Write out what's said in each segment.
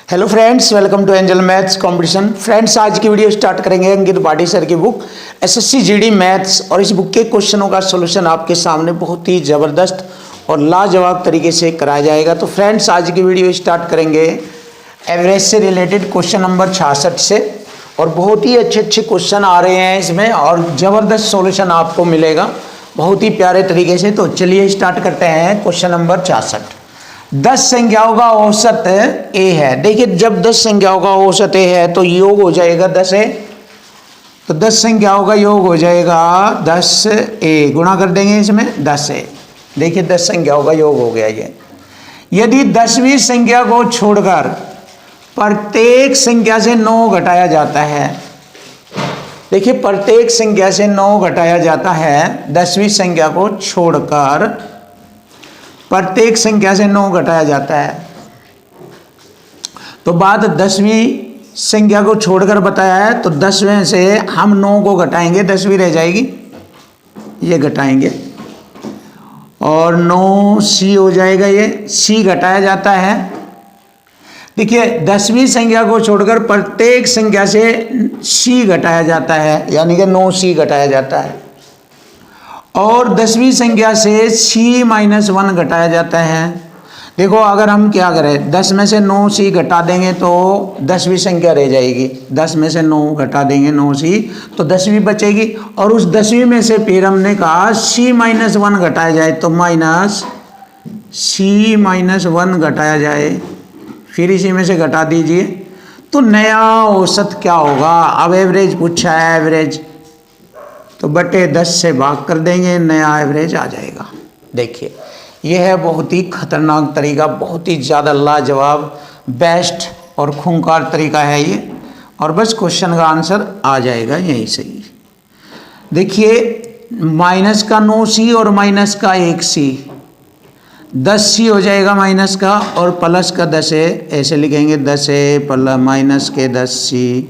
Hello friends, welcome to angel maths competition. Friends, आज की video start करेंगे Ankit Bhati sir की बुक एसएससी जीडी मैथ्स, और इस बुक के क्वेश्चनों का सॉल्यूशन आपके सामने बहुत ही ज़बरदस्त और लाजवाब तरीके से कराया जाएगा। तो फ्रेंड्स, आज की वीडियो स्टार्ट करेंगे एवरेज से रिलेटेड क्वेश्चन नंबर 66 से, और बहुत ही अच्छे अच्छे क्वेश्चन आ रहे हैं इसमें और ज़बरदस्त सॉल्यूशन आपको मिलेगा बहुत ही प्यारे तरीके से। तो चलिए स्टार्ट करते हैं क्वेश्चन नंबर 66। 10 संख्याओं का औसत ए है। देखिए, जब 10 संख्याओं का औसत ए है तो योग हो जाएगा 10 ए, तो 10 संख्याओं का योग हो जाएगा 10 ए, गुणा कर देंगे इसमें 10 ए। देखिए 10 संख्याओं का योग हो गया ये। यदि 10वीं संख्या को छोड़कर प्रत्येक संख्या से 9 घटाया जाता है, देखिए प्रत्येक संख्या से 9 घटाया जाता है, 10वीं संख्या को छोड़कर प्रत्येक संख्या से 9 घटाया जाता है, तो बात 10वीं संख्या को छोड़कर बताया है, तो 10वें से हम 9 को घटाएंगे, 10वीं रह जाएगी, ये घटाएंगे और 9 सी हो जाएगा, ये सी घटाया जाता है। देखिए 10वीं संख्या को छोड़कर प्रत्येक संख्या से सी घटाया जाता है, यानी कि 9 सी घटाया जाता है, और 10वीं संख्या से सी माइनस 1 घटाया जाता है। देखो अगर हम क्या करें, 10 में से 9 सी घटा देंगे तो 10वीं संख्या रह जाएगी, 10 में से 9 घटा देंगे 9 सी, तो 10वीं बचेगी, और उस 10वीं में से फिर हमने कहा सी माइनस 1 घटाया जाए, तो माइनस सी माइनस 1 घटाया जाए, फिर इसी में से घटा दीजिए, तो नया औसत क्या होगा। अब एवरेज पूछा है, एवरेज तो बटे 10 से भाग कर देंगे, नया एवरेज आ जाएगा। देखिए यह है बहुत ही खतरनाक तरीका, बहुत ही ज़्यादा लाजवाब, बेस्ट और खूंखार तरीका है ये, और बस क्वेश्चन का आंसर आ जाएगा यहीं से ही। देखिए माइनस का 9 सी और माइनस का 1 सी, 10 सी हो जाएगा माइनस का, और प्लस का 10 है, ऐसे लिखेंगे 10 है प्लस माइनस के 10 सी,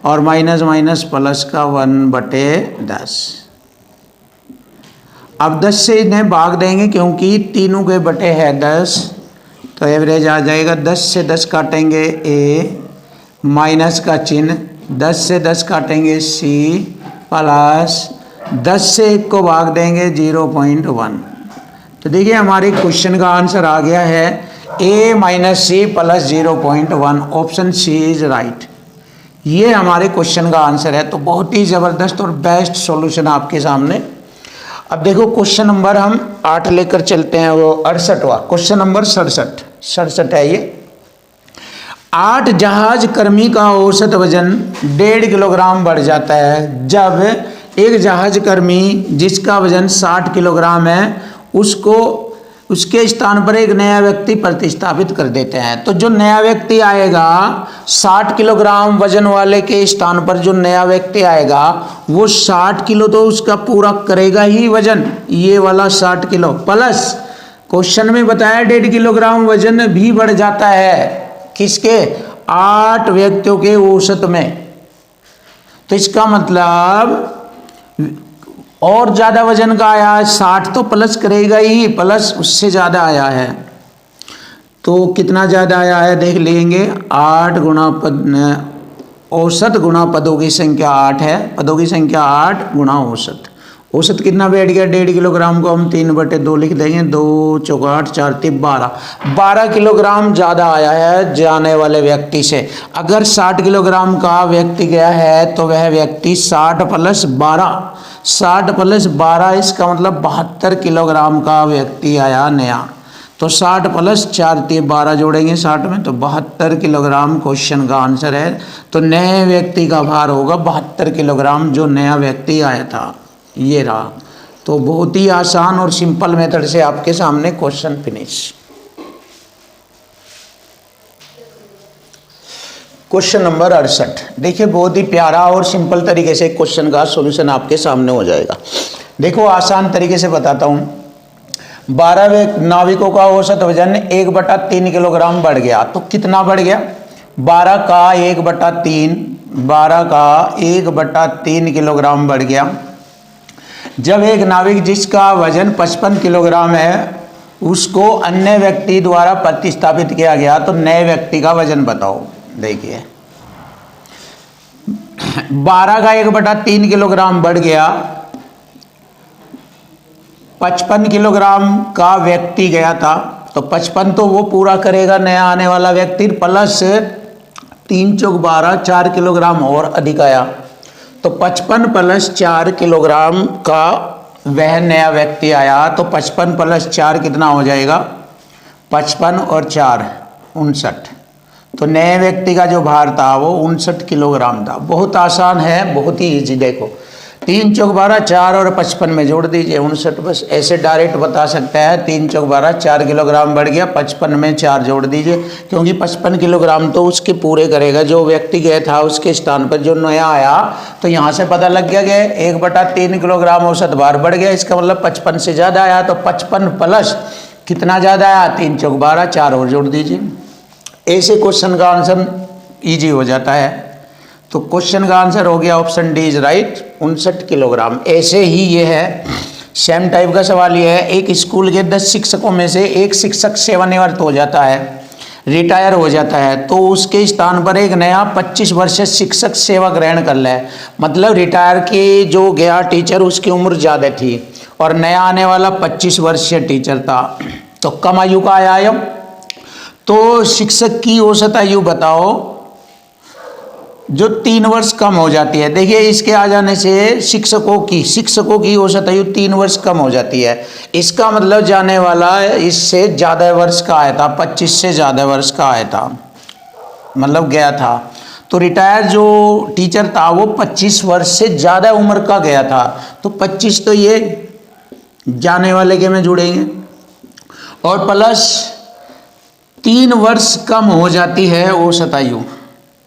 और माइनस माइनस प्लस का 1/10। अब 10 से इन्हें भाग देंगे क्योंकि तीनों के बटे है 10, तो एवरेज आ जाएगा। 10 से 10 काटेंगे ए, माइनस का चिन्ह, 10 से 10 काटेंगे सी, प्लस 10 से 1 को भाग देंगे 0.1। तो देखिए हमारे क्वेश्चन का आंसर आ गया है A minus C plus 0.1, option C is right. ये हमारे क्वेश्चन का आंसर है। तो बहुत ही ज़बरदस्त और बेस्ट सॉल्यूशन आपके सामने। अब देखो क्वेश्चन नंबर हम 8 लेकर चलते हैं, वो 68वां क्वेश्चन नंबर 67 है ये। 8 जहाज कर्मी का औसत वजन 1.5 किलोग्राम बढ़ जाता है जब एक जहाज कर्मी जिसका वजन 60 किलोग्राम है उसको उसके स्थान पर एक नया व्यक्ति प्रतिस्थापित कर देते हैं। तो जो नया व्यक्ति आएगा 60 किलोग्राम वजन वाले के स्थान पर, जो नया व्यक्ति आएगा वो 60 किलो तो उसका पूरा करेगा ही वजन, ये वाला 60 किलो, प्लस क्वेश्चन में बताया 1.5 किलोग्राम वजन भी बढ़ जाता है, किसके, 8 व्यक्तियों के औसत में। तो इसका मतलब और ज़्यादा वजन का आया है, 60 तो प्लस करेगा ही, प्लस उससे ज़्यादा आया है, तो कितना ज़्यादा आया है देख लेंगे। 8 गुणा पद, औसत गुणा पदों की संख्या 8 है, पदों की संख्या 8 गुणा औसत, औसत कितना बैठ गया 1.5 किलोग्राम को हम 3/2 लिख देंगे, 2 चौका 8 4 3 12 किलोग्राम ज़्यादा आया है जाने वाले व्यक्ति से। अगर 60 किलोग्राम का व्यक्ति गया है तो वह व्यक्ति 60 प्लस 12, इसका मतलब 72 किलोग्राम का व्यक्ति आया नया। तो 60 प्लस 4 3 12 जोड़ेंगे 60 में, तो 72 किलोग्राम क्वेश्चन का आंसर है। तो नए व्यक्ति का भार होगा 72 किलोग्राम, जो नया व्यक्ति आया था, ये रहा। तो बहुत ही आसान और सिंपल मेथड से आपके सामने क्वेश्चन फिनिश। क्वेश्चन नंबर 68, देखिए बहुत ही प्यारा और सिंपल तरीके से क्वेश्चन का सॉल्यूशन आपके सामने हो जाएगा। देखो आसान तरीके से बताता हूँ। 12 नाविकों का औसत वजन 1/3 किलोग्राम बढ़ गया, तो कितना बढ़ गया, 12 का 1/3 किलोग्राम बढ़ गया। जब एक नाविक जिसका वजन 55 किलोग्राम है उसको अन्य व्यक्ति द्वारा प्रतिस्थापित किया गया, तो नए व्यक्ति का वजन बताओ। देखिए 12 का 1/3 किलोग्राम बढ़ गया, 55 किलोग्राम का व्यक्ति गया था, तो 55 तो वो पूरा करेगा नया आने वाला व्यक्ति, प्लस 3 चौक 12, 4 किलोग्राम और अधिक आया, तो 55 प्लस 4 किलोग्राम का वह नया व्यक्ति आया, तो 55 प्लस 4 कितना हो जाएगा, 55 और 4 59। तो नए व्यक्ति का जो भार था वो 59 किलोग्राम था। बहुत आसान है, बहुत ही इजी। देखो 3 चौक 12, 4 और 55 में जोड़ दीजिए 59, बस ऐसे डायरेक्ट बता सकते हैं। 3 चौक 12, 4 किलोग्राम बढ़ गया, 55 में 4 जोड़ दीजिए, क्योंकि 55 किलोग्राम तो उसके पूरे करेगा जो व्यक्ति गया था उसके स्थान पर जो नया आया। तो यहाँ से पता लग गया कि 1/3 किलोग्राम औसत भार बढ़ गया, इसका मतलब 55 से ज़्यादा आया। तो 55 प्लस कितना ज़्यादा आया, 3 चौक 12, 4 और जोड़ दीजिए। ऐसे क्वेश्चन का आंसर ईजी हो जाता है। तो क्वेश्चन का आंसर हो गया option D is right, 59 kilogram. ऐसे ही ये है, सेम टाइप का सवाल ये है। एक स्कूल के 10 शिक्षकों में से एक शिक्षक सेवानिवृत्त हो जाता है, रिटायर हो जाता है, तो उसके स्थान पर एक नया 25 वर्षीय शिक्षक सेवा ग्रहण कर ले। मतलब रिटायर के जो गया टीचर उसकी उम्र ज़्यादा थी और नया आने वाला 25 वर्षीय टीचर था, तो कम आयु का आया। तो शिक्षक की औसत आयु बताओ जो 3 वर्ष कम हो जाती है। देखिए इसके आ जाने से शिक्षकों की औसत आयु 3 वर्ष कम हो जाती है। इसका मतलब जाने वाला इससे ज़्यादा वर्ष का आया था, 25 से ज़्यादा वर्ष का आया था, मतलब गया था। तो रिटायर जो टीचर था वो 25 वर्ष से ज़्यादा उम्र का गया था, तो 25 तो ये जाने वाले के में जुड़ेंगे और प्लस 3 वर्ष कम हो जाती है औसत आयु।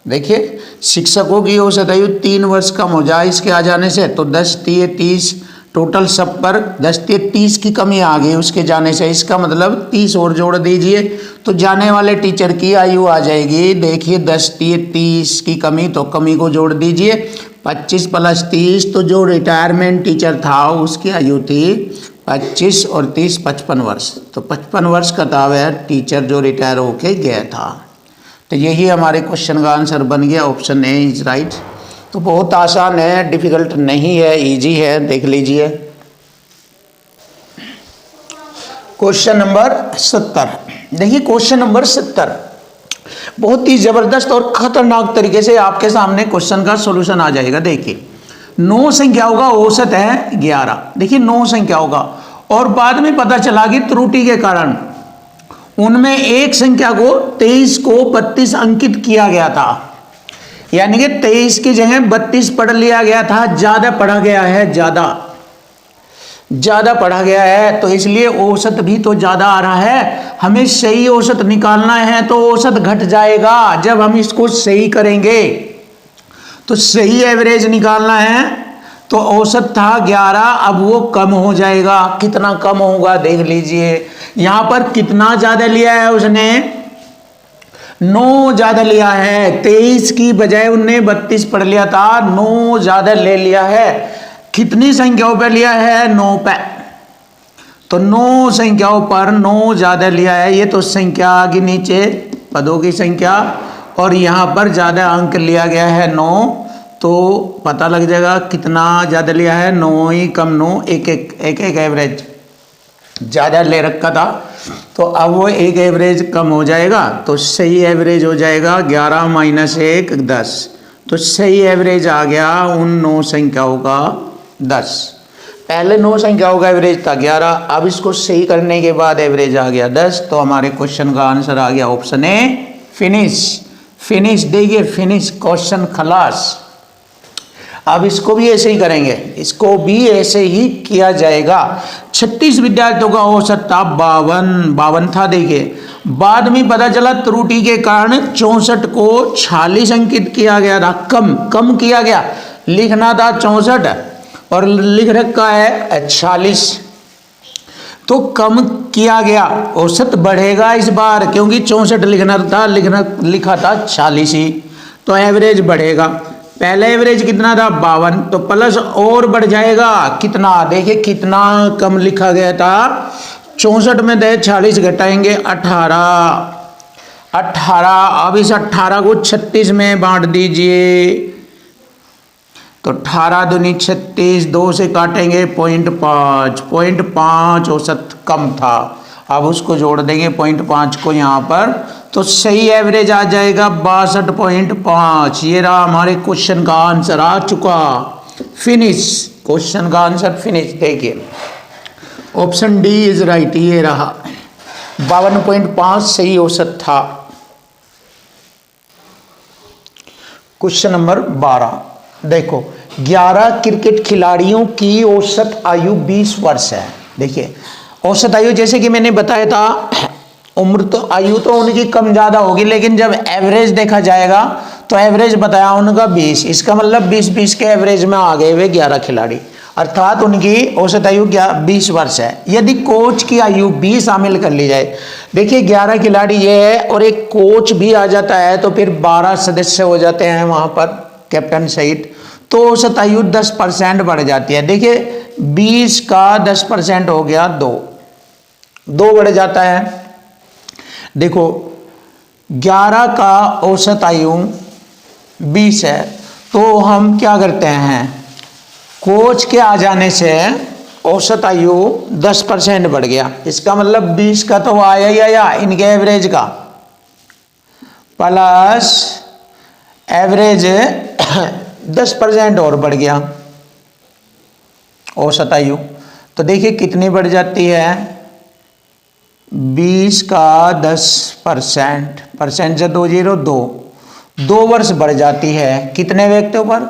देखिए शिक्षकों की औसत आयु 3 वर्ष कम हो जाए इसके आ जाने से, तो 10 3 30 टोटल सब पर 10 3 30 की कमी आ गई उसके जाने से। इसका मतलब 30 और जोड़ दीजिए तो जाने वाले टीचर की आयु आ जाएगी। देखिए 10 3 30 की कमी, तो कमी को जोड़ दीजिए, 25 प्लस 30, तो जो रिटायरमेंट टीचर था उसकी आयु थी 25 और 30 55 वर्ष। तो 55 वर्ष का था वह टीचर जो रिटायर होके गया था। तो यही हमारे क्वेश्चन का आंसर बन गया, ऑप्शन ए इज राइट। तो बहुत आसान है, डिफिकल्ट नहीं है, इजी है, देख लीजिए। Question number 70। देखिए क्वेश्चन नंबर 70 बहुत ही जबरदस्त और खतरनाक तरीके से आपके सामने क्वेश्चन का सॉल्यूशन आ जाएगा। देखिए 9 संख्याओं का औसत है 11। देखिए 9 संख्याओं का, और बाद में पता चला कि त्रुटि के कारण उनमें एक संख्या को 23 को 32 अंकित किया गया था, यानी कि 23 की जगह 32 पढ़ लिया गया था, ज्यादा पढ़ा गया है, ज्यादा पढ़ा गया है, तो इसलिए औसत भी तो ज्यादा आ रहा है। हमें सही औसत निकालना है तो औसत घट जाएगा जब हम इसको सही करेंगे। तो सही एवरेज निकालना है तो औसत था 11, अब वो कम हो जाएगा। कितना कम होगा देख लीजिए, यहां पर कितना ज्यादा लिया है उसने, 9 ज्यादा लिया है। 23 की बजाय उनने 32 पढ़ लिया था, 9 ज्यादा ले लिया है। कितनी संख्याओं पर लिया है, 9 पे, तो 9 संख्याओं पर 9 ज्यादा लिया है। ये तो संख्या के नीचे पदों की संख्या, और यहां पर ज्यादा अंक लिया गया है 9, तो पता लग जाएगा कितना ज़्यादा लिया है, 9 ही कम 9, एक एवरेज ज़्यादा ले रखा था, तो अब वो एक एवरेज कम हो जाएगा, तो सही एवरेज हो जाएगा 11 माइनस 1 10। तो सही एवरेज आ गया उन 9 संख्याओं का 10। पहले 9 संख्याओं का एवरेज था 11, अब इसको सही करने के बाद एवरेज आ गया 10। तो हमारे क्वेश्चन का आंसर आ गया ऑप्शन ए, फिनिश। देखिए फिनिश, क्वेश्चन खलास। अब इसको भी ऐसे ही करेंगे, इसको भी ऐसे ही किया जाएगा। 36 विद्यार्थियों का औसत था 52 था। देखिए बाद में पता चला त्रुटि के कारण 64 को 46 अंकित किया गया था, कम किया गया। लिखना था 64 और लिख रखा है 46, तो कम किया गया। औसत बढ़ेगा इस बार, क्योंकि 64 लिखा था 46 ही, तो एवरेज बढ़ेगा। पहले एवरेज कितना था 52, तो प्लस और बढ़ जाएगा कितना, देखिए कितना कम लिखा गया था 64 में दे 40 घटाएंगे 18। 18, अब इस 18 को 36 में बांट दीजिए, तो 18 दूनी 36, 2 से काटेंगे 0.5, 0.5 औसत कम था, अब उसको जोड़ देंगे 0.5 को यहाँ पर, तो सही एवरेज आ जाएगा 62.5। ये रहा हमारे क्वेश्चन का आंसर आ चुका। फिनिश, क्वेश्चन का आंसर फिनिश। देखिए ऑप्शन डी इज राइट, ये रहा 52.5 सही औसत था। क्वेश्चन नंबर 12 देखो, 11 क्रिकेट खिलाड़ियों की औसत आयु 20 वर्ष है। देखिए औसत आयु जैसे कि मैंने बताया था, उम्र तो आयु तो उनकी कम ज़्यादा होगी, लेकिन जब एवरेज देखा जाएगा तो एवरेज बताया उनका 20, इसका मतलब 20-20 के एवरेज में आ गए वे 11 खिलाड़ी, अर्थात उनकी औसत आयु 20 वर्ष है। यदि कोच की आयु भी शामिल कर ली जाए, देखिए 11 खिलाड़ी ये है और एक कोच भी आ जाता है, तो फिर 12 सदस्य हो जाते हैं वहाँ पर कैप्टन सहित, तो औसत आयु 10% बढ़ जाती है। देखिए 20 का 10% हो गया 2 बढ़ जाता है। देखो 11 का औसत आयु 20 है, तो हम क्या करते हैं, कोच के आ जाने से औसत आयु 10% बढ़ गया, इसका मतलब 20 का तो आया ही आया इनके एवरेज का, प्लस एवरेज 10% और बढ़ गया औसत आयु, तो देखिए कितनी बढ़ जाती है, 20 का 10%, परसेंट से 2 वर्ष बढ़ जाती है। कितने व्यक्तियों पर,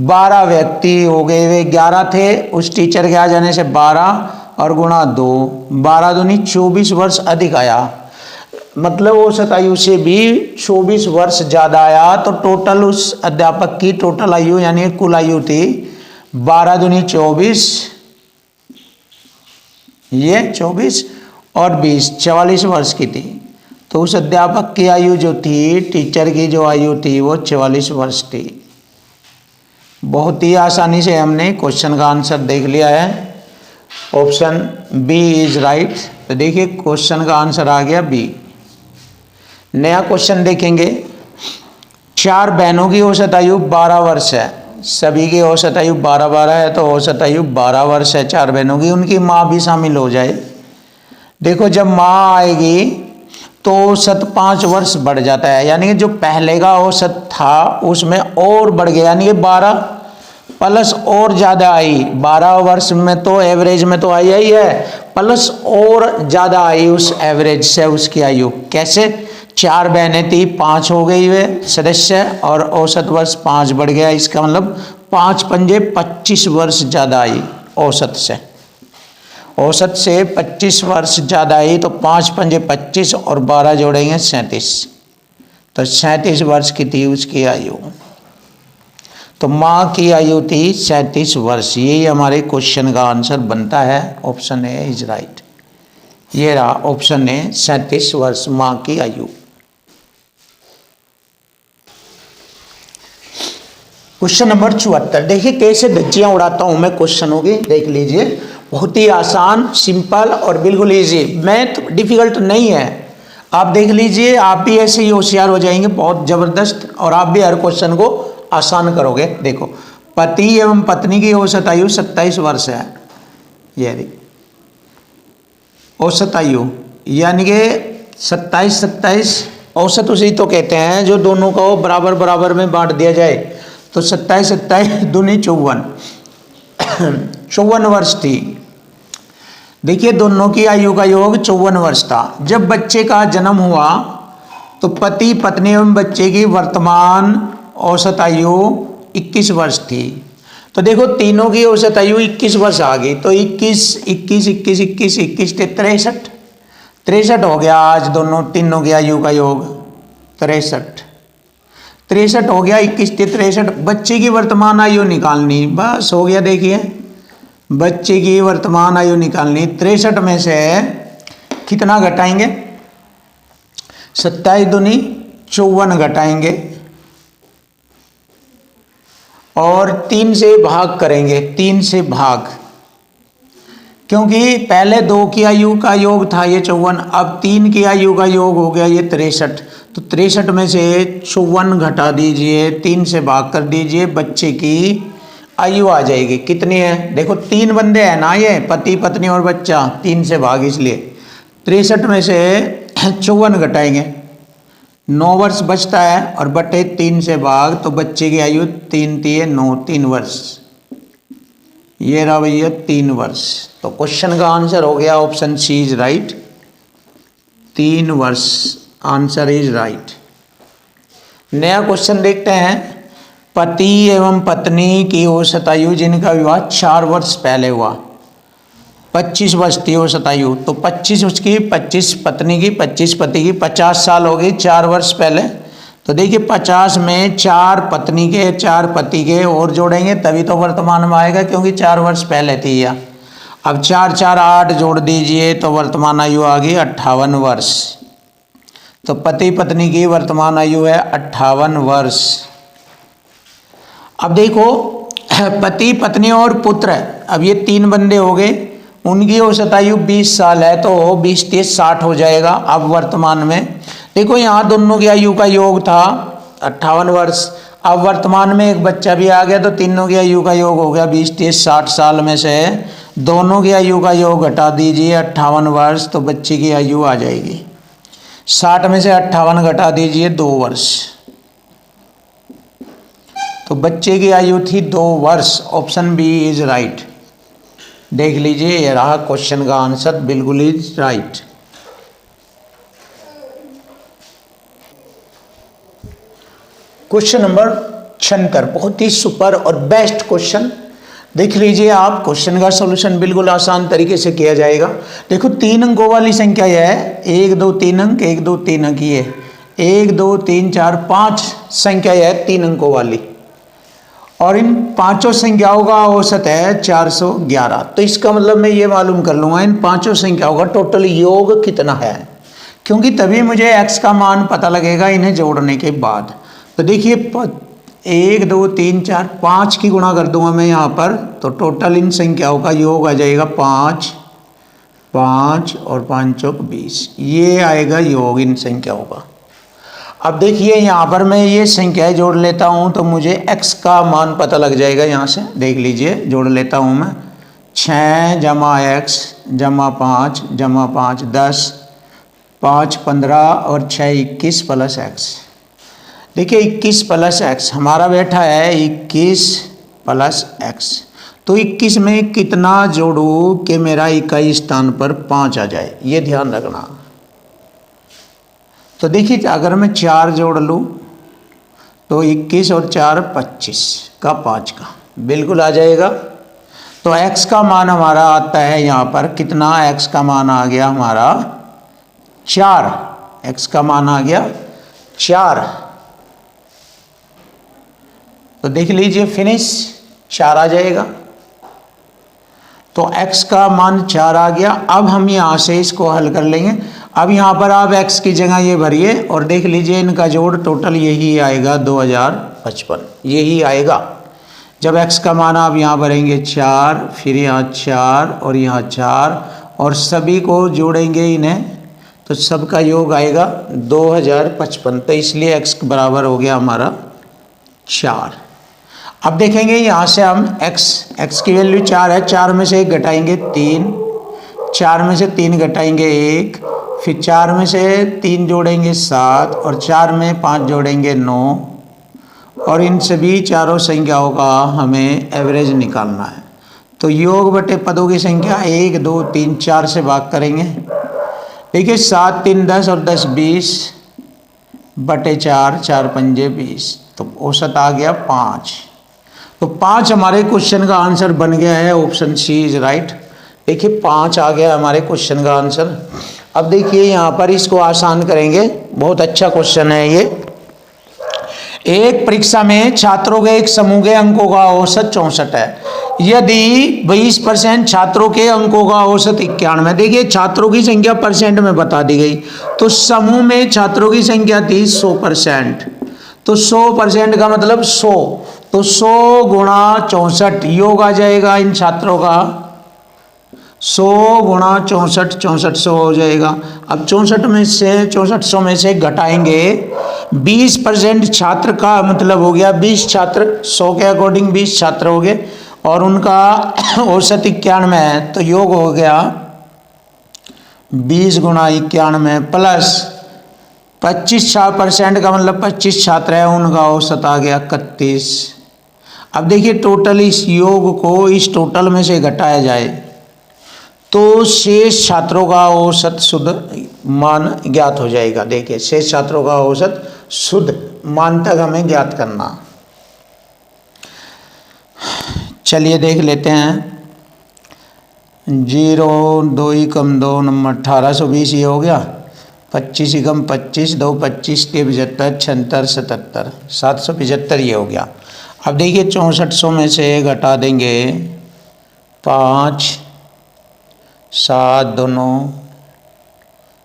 12 व्यक्ति हो गए, वे 11 थे, उस टीचर के आ जाने से 12 और गुणा 2, 12 दूनी 24 वर्ष अधिक आया, मतलब औसत आयु से भी 24 वर्ष ज़्यादा आया। तो टोटल उस अध्यापक की टोटल आयु यानी कुल आयु थी 12 दूनी 24, ये 24 और 20 44 वर्ष की थी। तो उस अध्यापक की आयु जो थी, टीचर की जो आयु थी वो 44 वर्ष थी। बहुत ही आसानी से हमने क्वेश्चन का आंसर देख लिया है, ऑप्शन बी इज राइट। तो देखिए क्वेश्चन का आंसर आ गया बी। नया क्वेश्चन देखेंगे, 4 बहनों की औसत आयु 12 वर्ष है, सभी की औसत आयु 12 है, तो औसत आयु 12 वर्ष है 4 बहनों की, उनकी माँ भी शामिल हो जाए। देखो जब माँ आएगी तो औसत 5 वर्ष बढ़ जाता है, यानी कि जो पहले का औसत था उसमें और बढ़ गया, यानी कि 12 प्लस और ज़्यादा आई, 12 वर्ष में तो एवरेज में तो आई ही है, प्लस और ज़्यादा आई उस एवरेज से उसकी आयु। कैसे, 4 बहनें थी, 5 हो गई वे सदस्य और औसत वर्ष 5 बढ़ गया, इसका मतलब 5 पंजे 25 वर्ष ज़्यादा आई औसत से, औसत से 25 वर्ष ज़्यादा आई, तो 5 पंजे 25 और 12 जोड़ेंगे 37, तो 37 वर्ष की थी उसकी आयु। तो माँ की आयु थी 37 वर्ष। यही हमारे क्वेश्चन का आंसर बनता है, ऑप्शन ए इज राइट। ये रहा ऑप्शन ए, 37 वर्ष माँ की आयु। क्वेश्चन नंबर 74, देखिए कैसे धज्जियां उड़ाता हूं मैं क्वेश्चनों की, देख लीजिए। बहुत ही आसान, सिंपल और बिल्कुल इजी, मैथ डिफिकल्ट नहीं है। आप देख लीजिए, आप भी ऐसे ही होशियार हो जाएंगे, बहुत जबरदस्त, और आप भी हर क्वेश्चन को आसान करोगे। देखो, पति एवं पत्नी की औसत आयु 27 वर्ष है, ये औसत आयु, यानी कि 27 औसत उसी तो कहते हैं जो दोनों को बराबर बराबर में बांट दिया जाए, तो 27 दूनी 54 वर्ष थी। देखिए दोनों की आयु का योग 54 वर्ष था। जब बच्चे का जन्म हुआ तो पति पत्नी एवं बच्चे की वर्तमान औसत आयु 21 वर्ष थी। तो देखो तीनों की औसत आयु 21 वर्ष आ गई, तो 21 थे 63 हो गया। आज दोनों तीनों की आयु का योग 63 हो गया, 21 से 63। बच्चे की वर्तमान आयु निकालनी, बस हो गया। देखिए बच्चे की वर्तमान आयु निकालनी, 63 में से कितना घटाएंगे, 27 दूनी 54 घटाएंगे और 3 से भाग करेंगे। 3 से भाग क्योंकि पहले 2 की आयु का योग था ये 54, अब 3 की आयु का योग हो गया ये 63। तो 63 में से 54 घटा दीजिए, 3 से भाग कर दीजिए, बच्चे की आयु आ जाएगी। कितनी है? देखो 3 बंदे हैं ना, ये पति पत्नी और बच्चा, 3 से भाग, इसलिए 63 में से 54 घटाएंगे, 9 वर्ष बचता है, और बटे 3 से भाग, तो बच्चे की आयु 3 3 9, 3 वर्ष। ये रहा भैया 3 वर्ष। तो क्वेश्चन का आंसर हो गया ऑप्शन सी इज राइट, 3 वर्ष आंसर इज राइट। नया क्वेश्चन देखते हैं। पति एवं पत्नी की औसत आयु जिनका विवाह 4 वर्ष पहले हुआ, 25 वर्ष थी औसत आयु, तो 25 उसकी, 25 पत्नी की, 25 पति की, 50 साल हो गई 4 वर्ष पहले। तो देखिए 50 में 4 पत्नी के 4 पति के और जोड़ेंगे तभी तो वर्तमान में आएगा, क्योंकि 4 वर्ष पहले थी यह। अब 4 4 8 जोड़ दीजिए तो वर्तमान आयु आ गई 58 वर्ष। तो पति पत्नी की वर्तमान आयु है 58 वर्ष। अब देखो पति पत्नी और पुत्र, अब ये 3 बंदे हो गए, उनकी औसत आयु 20 साल है, तो 20 30 60 हो जाएगा। अब वर्तमान में देखो यहाँ दोनों की आयु का योग था 58 वर्ष, अब वर्तमान में एक बच्चा भी आ गया, तो तीनों की आयु का योग हो गया 20 30 60 साल में से दोनों की आयु का योग घटा दीजिए 58 वर्ष, तो बच्चे की आयु आ जाएगी 60 में से 58 घटा दीजिए 2 वर्ष, तो बच्चे की आयु थी 2 वर्ष। Option B is right. देख लीजिए ये रहा क्वेश्चन का आंसर, बिल्कुल इज राइट। क्वेश्चन नंबर 76 बहुत ही सुपर और बेस्ट क्वेश्चन। देख लीजिए आप, क्वेश्चन का सॉल्यूशन बिल्कुल आसान तरीके से किया जाएगा। देखो 3 अंकों वाली संख्या यह है, 1 2 3 अंक, 1 2 3 अंक, ये 1 2 3 4 5 संख्या यह है 3 अंकों वाली, और इन पांचों संख्याओं का औसत है 411। तो इसका मतलब मैं ये मालूम कर लूँगा इन पांचों संख्याओं का टोटल योग कितना है, क्योंकि तभी मुझे x का मान पता लगेगा इन्हें जोड़ने के बाद। तो देखिए 1 2 3 4 5 की गुणा कर दूंगा मैं यहाँ पर, तो टोटल इन संख्याओं का योग आ जाएगा 5 5 और 5 चौक 20, ये आएगा योग इन संख्याओं का। अब देखिए यहाँ पर मैं ये संख्याएं जोड़ लेता हूँ तो मुझे x का मान पता लग जाएगा। यहाँ से देख लीजिए, जोड़ लेता हूँ मैं, 6 जमा x जमा 5 जमा 5 10, 5 15 और 6 21 प्लस x। देखिए 21 प्लस x हमारा बैठा है 21 प्लस x, तो 21 में कितना जोड़ूँ कि मेरा इकाई स्थान पर 5 आ जाए, ये ध्यान रखना। तो देखिए अगर मैं 4 जोड़ लूँ तो 21 और 4 25 का 5 का बिल्कुल आ जाएगा। तो x का मान हमारा आता है यहाँ पर कितना, x का मान आ गया हमारा 4, x का मान आ गया 4। तो देख लीजिए फिनिश 4 आ जाएगा, तो x का मान 4 आ गया। अब हम यहाँ से इसको हल कर लेंगे। अब यहाँ पर आप x की जगह ये भरिए और देख लीजिए इनका जोड़ टोटल यही आएगा 2055, यही आएगा। जब x का मान आप यहाँ भरेंगे 4, फिर यहाँ 4 और यहाँ 4 और सभी को जोड़ेंगे इन्हें, तो सबका योग आएगा 2055। तो इसलिए x बराबर हो गया हमारा 4। अब देखेंगे यहाँ से हम x की वैल्यू 4 है, 4 में से 1 घटाएंगे 3, 4 में से 3 घटाएंगे 1, फिर 4 में से 3 जोड़ेंगे 7 और 4 में 5 जोड़ेंगे 9, और इन सभी चारों संख्याओं का हमें एवरेज निकालना है। तो योग बटे पदों की संख्या 1 2 3 4 से भाग करेंगे। देखिए 7 3 10 और 10 20 बटे 4, 4 पंजे 20, तो औसत आ गया 5। तो 5 हमारे क्वेश्चन का आंसर बन गया है, ऑप्शन सी इज राइट। देखिए 5 आ गया हमारे क्वेश्चन का आंसर। अब देखिए यहाँ पर इसको आसान करेंगे, बहुत अच्छा क्वेश्चन है ये। एक परीक्षा में छात्रों के एक समूह के अंकों का औसत 64 है, यदि 20% छात्रों के अंकों का औसत 91। देखिए छात्रों की संख्या परसेंट में बता दी गई, तो समूह में छात्रों की संख्या थी 100%, तो 100% का मतलब 100, तो 100 गुणा 64 योग आ जाएगा इन छात्रों का। 100 गुणा 64, 6400 हो जाएगा। अब 6400 में से घटाएंगे 20% छात्र का मतलब हो गया 20 छात्र, 100 के अकॉर्डिंग 20 छात्र हो गए और उनका औसत 91 है, तो योग हो गया 20 गुणा 91 प्लस 25% का मतलब 25 छात्र है, उनका औसत आ गया 31। अब देखिए टोटल इस योग को इस टोटल में से घटाया जाए तो शेष छात्रों का औसत शुद्ध मान ज्ञात हो जाएगा। देखिए शेष छात्रों का औसत शुद्ध मान तक हमें ज्ञात करना। चलिए देख लेते हैं। 0 2 ही कम 2 नंबर 1820 ये हो गया। 25 ही कम 25 2 25 3 75 76 77 775 ये हो गया। अब देखिए 6400 में से घटा देंगे 5 7 2 9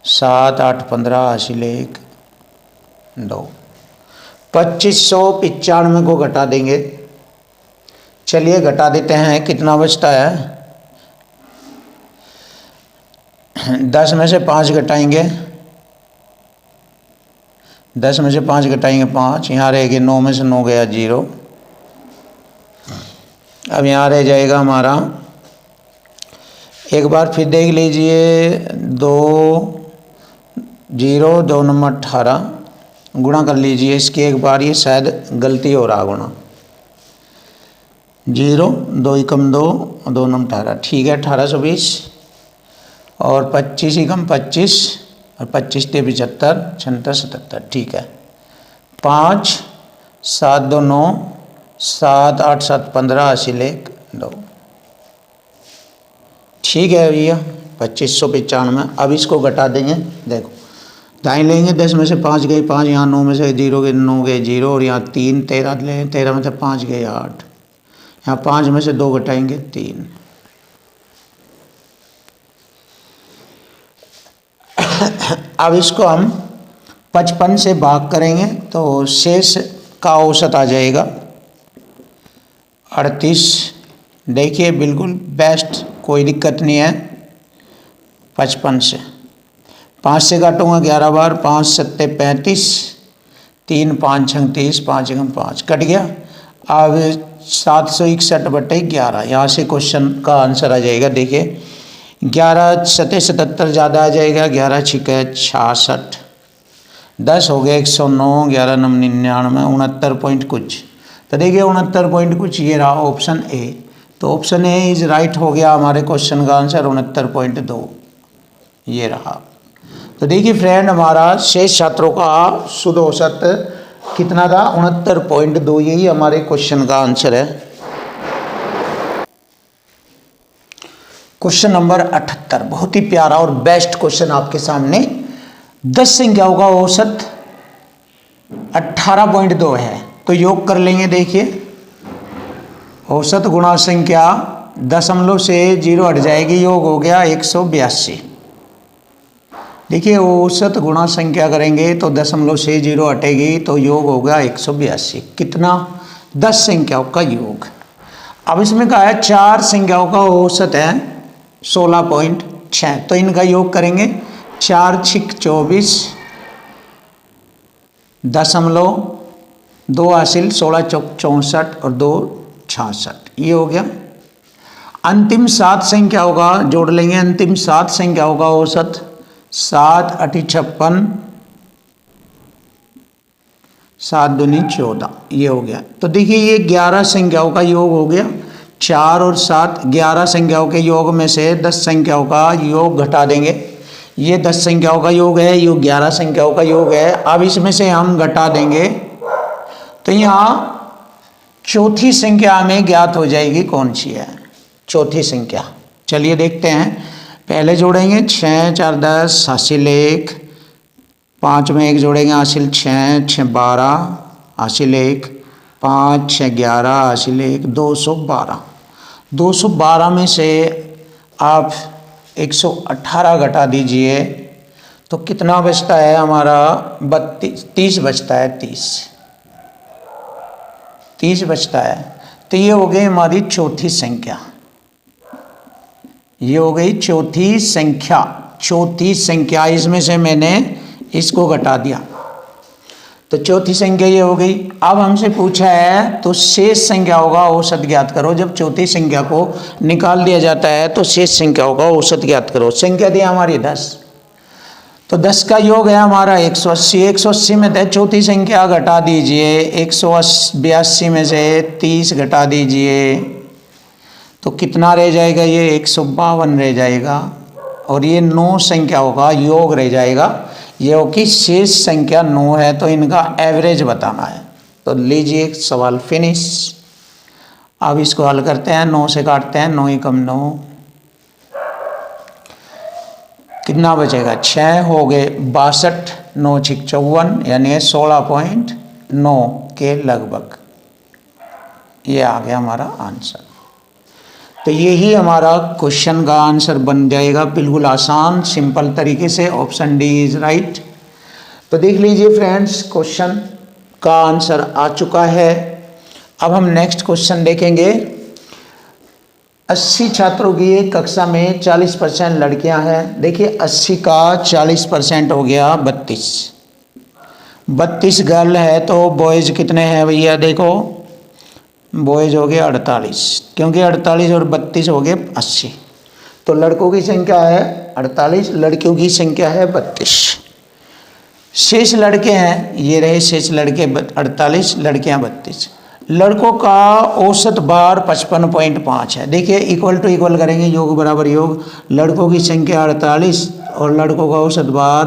7 8 15 हासिल 1 2 2595 को घटा देंगे। चलिए घटा देते हैं, कितना बचता है। 10 में से 5 घटाएंगे, 10 में से 5 घटाएंगे 5, यहाँ रहेगी 9 में से 9 गया 0। अब यहाँ रह जाएगा हमारा, एक बार फिर देख लीजिए 2 0 2 नंबर 18 गुणा कर लीजिए इसकी एक बार, ये शायद गलती हो रहा गुणा। 0 2 एकम 2 2 नंबर 18 ठीक है 1820 और 25 एकम 25 और 25 ते 75 76 77 ठीक है। 5 7 2 9 7 8 7 15 हासिल 1 2 ठीक है भैया 2595। अब इसको घटा देंगे, देखो दाएं लेंगे 10 में से 5 गए 5, यहाँ 9 में से 0 गए 9 गए 0 और यहाँ 3 13 ले 13 में से 5 गए 8, यहाँ 5 में से 2 घटाएंगे 3। अब इसको हम 55 से भाग करेंगे तो शेष का औसत आ जाएगा 38। देखिए बिल्कुल बेस्ट, कोई दिक्कत नहीं है। 55 से 5 से काटूंगा 11 बार, 5 7 35 3 5 6 30 5 एकम 5 कट गया। अब 761/11 यहाँ से क्वेश्चन का आंसर आ जाएगा। देखिए 11 7 77 ज़्यादा आ जाएगा, 11 6 66 10 हो गया 109 11 9 99 69 पॉइंट कुछ। तो देखिए 69 पॉइंट कुछ ये रहा ऑप्शन ए। तो ऑप्शन ए इज राइट हो गया हमारे क्वेश्चन का आंसर 69.2 ये रहा। तो देखिए फ्रेंड हमारा शेष छात्रों का शुद्ध औसत कितना था 69.2, यही हमारे क्वेश्चन का आंसर है। क्वेश्चन नंबर 78 बहुत ही प्यारा और बेस्ट क्वेश्चन आपके सामने। 10 संख्याओं का औसत 18.2 है, तो योग कर लेंगे। देखिए औसत गुणा संख्या दशमलव से 0 हट जाएगी, योग हो गया 182। देखिए औसत गुणा संख्या करेंगे तो दशमलव से 0 हटेगी तो योग होगा 182। कितना 10 संख्याओं का योग। अब इसमें कहा है 4 संख्याओं का औसत है 16.6, तो इनका योग करेंगे 4 6 24 दशमलव 2 हासिल 16 चौक 64 और 2 66 ये हो गया। अंतिम 7 संख्याओं का जोड़ लेंगे, अंतिम 7 संख्याओं का औसत 7 8 56 7 दूनी 14 ये हो गया। तो देखिए ये 11 संख्याओं का योग हो गया। 4 और 7 11 संख्याओं के योग में से 10 संख्याओं का योग घटा देंगे। ये 10 संख्याओं का योग है, ये 11 संख्याओं का योग है। अब इसमें से हम घटा देंगे तो यहाँ चौथी संख्या हमें ज्ञात हो जाएगी कौन सी है चौथी संख्या। चलिए देखते हैं, पहले जोड़ेंगे 6 4 10 हासिल 1, 5 में 1 जोड़ेंगे हासिल 6 6 12 हासिल 1, 5 6 11 हासिल 1 212। 212 में से आप 118 घटा दीजिए तो कितना बचता है हमारा 30 बचता है। 30 बचता है। तो ये हो गई हमारी चौथी संख्या। ये हो गई चौथी संख्या। चौथी संख्या इसमें से मैंने इसको घटा दिया, तो चौथी संख्या ये हो गई। अब हमसे पूछा है तो शेष संख्या होगा औसत ज्ञात करो। जब चौथी संख्या को निकाल दिया जाता है तो शेष संख्या होगा औसत ज्ञात करो। संख्या दी हमारी 10, तो 10 का योग है हमारा 180। 180 में से चौथी संख्या घटा दीजिए, 182 में से 30 घटा दीजिए, तो कितना रह जाएगा? ये 152 रह जाएगा। और ये 9 संख्या होगा, योग रह जाएगा। ये हो कि शेष संख्या 9 है, तो इनका एवरेज बताना है। तो लीजिए सवाल फिनिश। अब इसको हल करते हैं, 9 से काटते हैं, 9 एकम 9, कितना बचेगा? 6 हो गए 62, 9 छिक 54, यानी 16.9 के लगभग। ये आ गया हमारा आंसर। तो यही हमारा क्वेश्चन का आंसर बन जाएगा, बिल्कुल आसान सिंपल तरीके से। Option D is right. तो देख लीजिए फ्रेंड्स, क्वेश्चन का आंसर आ चुका है। अब हम नेक्स्ट क्वेश्चन देखेंगे। 80 छात्रों की एक कक्षा में 40% लड़कियां हैं। देखिए 80 का 40% हो गया 32। 32 गर्ल है, तो बॉयज़ कितने हैं भैया? देखो बॉयज़ हो गए 48, क्योंकि 48 और 32 हो गए 80। तो लड़कों की संख्या है 48, लड़कियों की संख्या है 32। शेष लड़के हैं, ये रहे शेष लड़के 48, लड़कियां 32। लड़कों का औसत भार 55.5 है। देखिए इक्वल टू इक्वल करेंगे, योग बराबर योग। लड़कों की संख्या 48 और लड़कों का औसत भार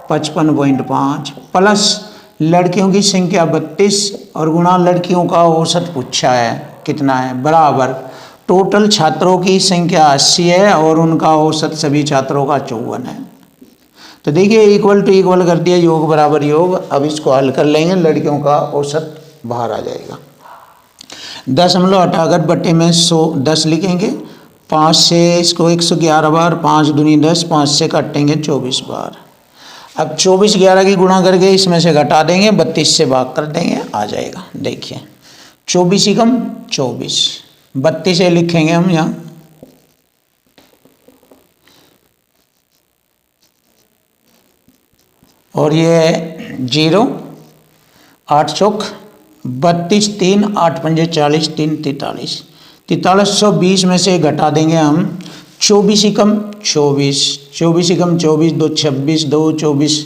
55.5 प्लस लड़कियों की संख्या 32 और गुणा लड़कियों का औसत पूछा है कितना है, बराबर टोटल छात्रों की संख्या 80 है और उनका औसत सभी छात्रों का 54 है। तो देखिए इक्वल टू इक्वल कर दिया, योग बराबर योग। अब इसको हल कर लेंगे, लड़कियों का औसत बाहर आ जाएगा। 10 हटाकर बट्टे में 10 लिखेंगे। 5 से इसको 111 बार, 5 दूनी 10, 5 से काटेंगे 24 बार। अब 24 11 की गुणा करके इसमें से घटा देंगे, 32 से भाग कर देंगे, आ जाएगा। देखिए 24 ही कम 24, 32 से लिखेंगे हम यहाँ। और ये 0, 8 चौक 32, 3 8 पंजे 40, 3 43, 4320 में से घटा देंगे हम 24 ही कम 24, 24 ही कम 24, 2 26, 2 24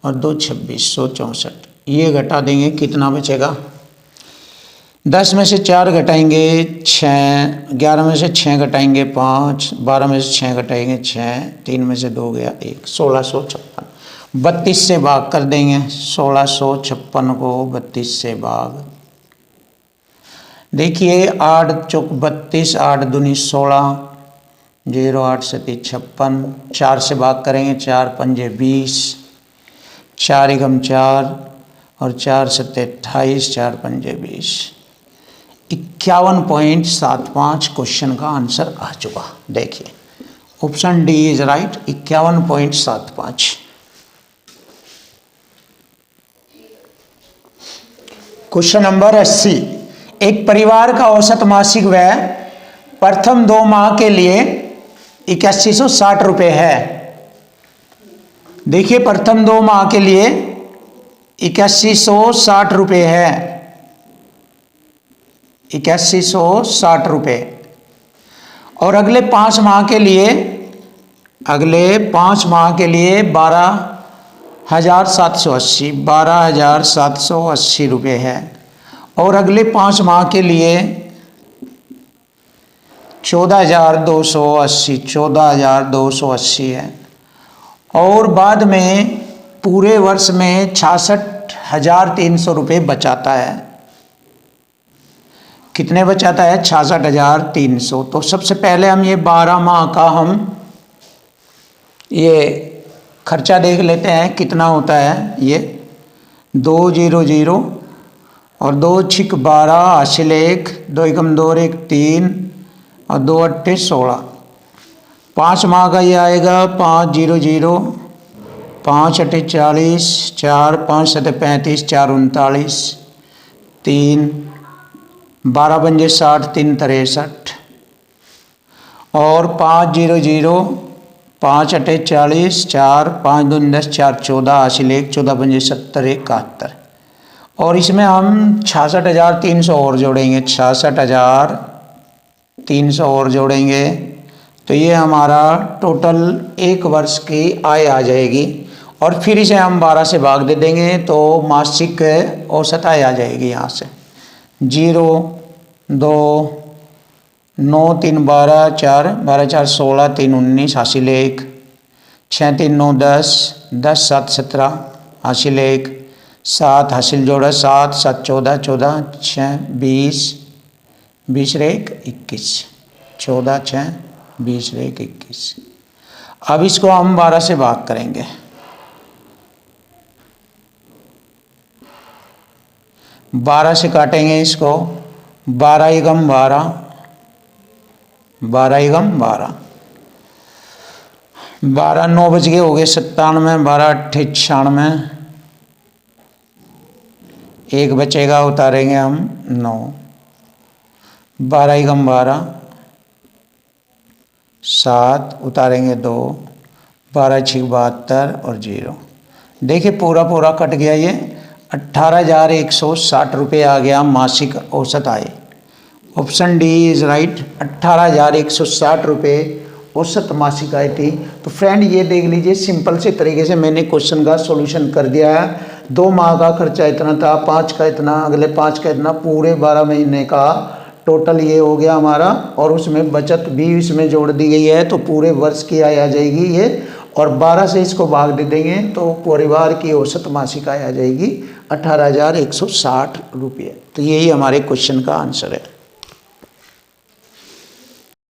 और 2 26, 164। ये घटा देंगे, कितना बचेगा? 10 में से 4 घटाएंगे 6, 11 में से 6 घटाएंगे 5, 12 में से 6 घटाएंगे 6, 3 में से 2 गया 1, 1656। 32 से भाग कर देंगे, 1656 को 32 से भाग। देखिए 8 चौक 32, 8 दूनी 16, 0 8 सती 56, 4 से भाग करेंगे, 4 पंजे 20, 4 एकम 4 और 4 सत्ते 28, 4 पंजे 20। 51.75 क्वेश्चन का आंसर आ चुका। देखिए option D is right, 51.75। Question number 80। एक परिवार का औसत मासिक व्यय प्रथम 2 माह के लिए 8160 रुपये है। देखिए प्रथम 2 माह के लिए 8160 रुपये है, 8160 रुपये। और अगले 5 माह के लिए 12,780 रुपये है। और अगले 5 माह के लिए 14,280 है। और बाद में पूरे वर्ष में 66,300 रुपये बचाता है। कितने बचाता है? 66,300। तो सबसे पहले हम ये 12 माह का हम ये खर्चा देख लेते हैं कितना होता है। ये 200 और 2 छिक 12, हासिल 1, 2 एकम 2 1 3 और 2 अट्ठे 16। 5 माह का ये आएगा 500, 5 अट्ठे 40, 4 5 सत्ते 35, 4 39, 3 12 पंजे 60, 3 63। और 500, 5 × 40, 4, 5 दूनी 10, 4 14, हासिल 1, 14 पंजे 70, 71। और इसमें हम 66,300 और जोड़ेंगे, 66,300 और जोड़ेंगे तो ये हमारा टोटल एक वर्ष की आय आ जाएगी। और फिर इसे हम 12 से भाग दे देंगे तो मासिक औसत आय आ जाएगी। यहाँ से 0, 2, 9 3 12, 4 12 4 16, 3 19, हासिल 1, 6 3 9 10, 10 7 17, हासिल 1, 7 हासिल जोड़ा 7 7 14, 14 6 20, 20 1 21, 14 6 20 1 21। अब इसको हम 12 से भाग करेंगे। 12 से काटेंगे इसको, 12 एकम 12, 12 एकम 12, 12 9 बज गए, हो गए 97, 12 8 96, एक बचेगा, उतारेंगे हम 9, 12 एकम 12, 7 उतारेंगे 2, 12 6 72 और 0। देखिए पूरा पूरा कट गया। ये 18,160 रुपये आ गया मासिक औसत आय। ऑप्शन डी इज राइट, 18,160 रुपये औसत मासिक आय थी। तो फ्रेंड ये देख लीजिए, सिंपल से तरीके से मैंने क्वेश्चन का सॉल्यूशन कर दिया है। 2 माह का खर्चा इतना था, 5 का इतना, अगले 5 का इतना, पूरे 12 महीने का टोटल ये हो गया हमारा। और उसमें बचत भी इसमें जोड़ दी गई है तो पूरे वर्ष की आय आ जाएगी ये। और 12 से इसको भाग दे देंगे तो परिवार की औसत मासिक आय आ जाएगी 18,160 रुपये। तो यही हमारे क्वेश्चन का आंसर है।